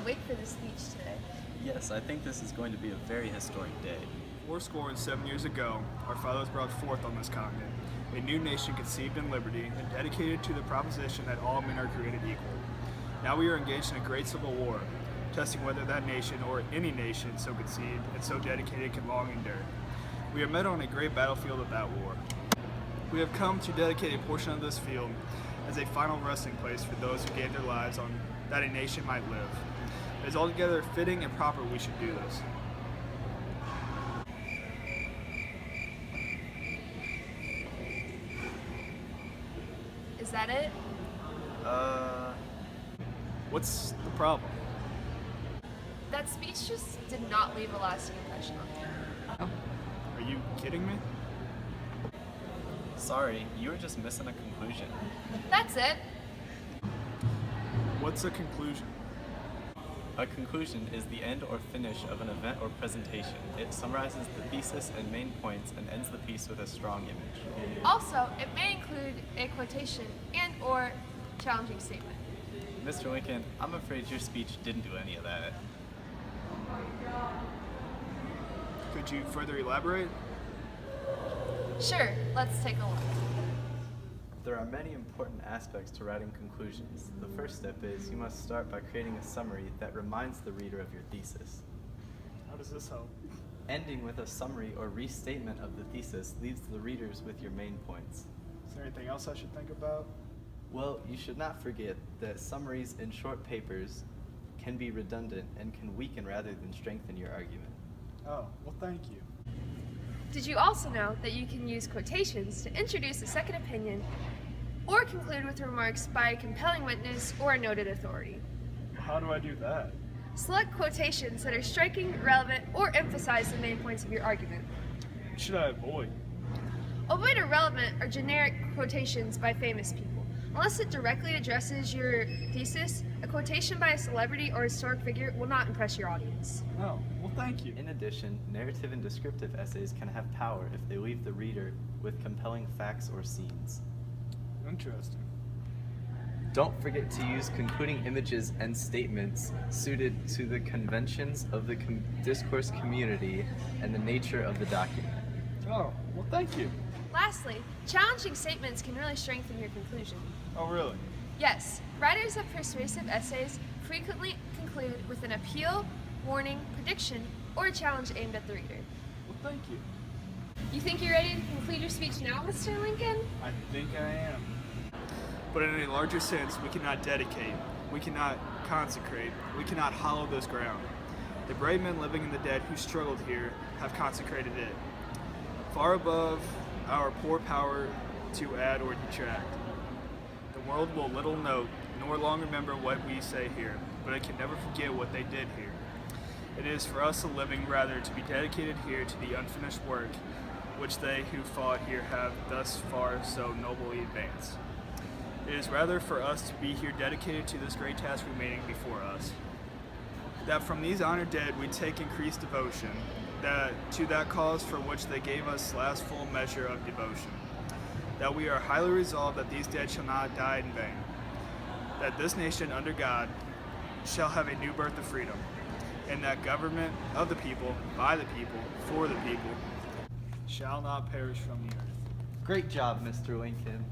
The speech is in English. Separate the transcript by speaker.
Speaker 1: cannot wait for this speech today.
Speaker 2: Yes, I think this is going to be a very historic day.
Speaker 3: 7 years ago, our fathers brought forth on this continent a new nation conceived in liberty and dedicated to the proposition that all men are created equal. Now we are engaged in a great civil war, testing whether that nation or any nation so conceived and so dedicated can long endure. We are met on a great battlefield of that war. We have come to dedicate a portion of this field as a final resting place for those who gave their lives on that a nation might live. It is altogether fitting and proper we should do this.
Speaker 1: Is that it?
Speaker 3: What's the problem?
Speaker 1: That speech just did not leave a lasting impression on me.
Speaker 3: Are you kidding me?
Speaker 2: Sorry, you were just missing a conclusion.
Speaker 1: That's it.
Speaker 3: What's a conclusion?
Speaker 2: A conclusion is the end or finish of an event or presentation. It summarizes the thesis and main points and ends the piece with a strong image.
Speaker 1: Also, it may include a quotation and or challenging statement.
Speaker 2: Mr. Lincoln, I'm afraid your speech didn't do any of that.
Speaker 3: Could you further elaborate?
Speaker 1: Sure, let's take a look.
Speaker 2: There are many important aspects to writing conclusions. The first step is you must start by creating a summary that reminds the reader of your thesis.
Speaker 3: How does this help?
Speaker 2: Ending with a summary or restatement of the thesis leaves the readers with your main points.
Speaker 3: Is there anything else I should think about?
Speaker 2: Well, you should not forget that summaries in short papers can be redundant and can weaken rather than strengthen your argument.
Speaker 3: Oh, well, thank you.
Speaker 1: Did you also know that you can use quotations to introduce a second opinion or conclude with remarks by a compelling witness or a noted authority?
Speaker 3: How do I do that?
Speaker 1: Select quotations that are striking, relevant, or emphasize the main points of your argument.
Speaker 3: What should I avoid?
Speaker 1: Avoid irrelevant or generic quotations by famous people. Unless it directly addresses your thesis, a quotation by a celebrity or historic figure will not impress your audience.
Speaker 3: Oh, well, thank you.
Speaker 2: In addition, narrative and descriptive essays can have power if they leave the reader with compelling facts or scenes.
Speaker 3: Interesting.
Speaker 2: Don't forget to use concluding images and statements suited to the conventions of the discourse community and the nature of the document.
Speaker 3: Oh, well, thank you.
Speaker 1: Lastly, challenging statements can really strengthen your conclusion.
Speaker 3: Oh, really?
Speaker 1: Yes, writers of persuasive essays frequently conclude with an appeal, warning, prediction, or a challenge aimed at the reader.
Speaker 3: Well, thank you.
Speaker 1: You think you're ready to conclude your speech now, Mr. Lincoln?
Speaker 3: I think I am. But in a larger sense, we cannot dedicate, we cannot consecrate, we cannot hollow this ground. The brave men living and the dead who struggled here have consecrated it, far above our poor power to add or detract. The world will little note nor long remember what we say here, but it can never forget what they did here. It is for us a living rather to be dedicated here to the unfinished work which they who fought here have thus far so nobly advanced. It is rather for us to be here dedicated to this great task remaining before us, that from these honored dead we take increased devotion, that to that cause for which they gave us last full measure of devotion, that we are highly resolved that these dead shall not die in vain, that this nation under God shall have a new birth of freedom, and that government of the people, by the people, for the people, shall not perish from the earth.
Speaker 2: Great job, Mr. Lincoln.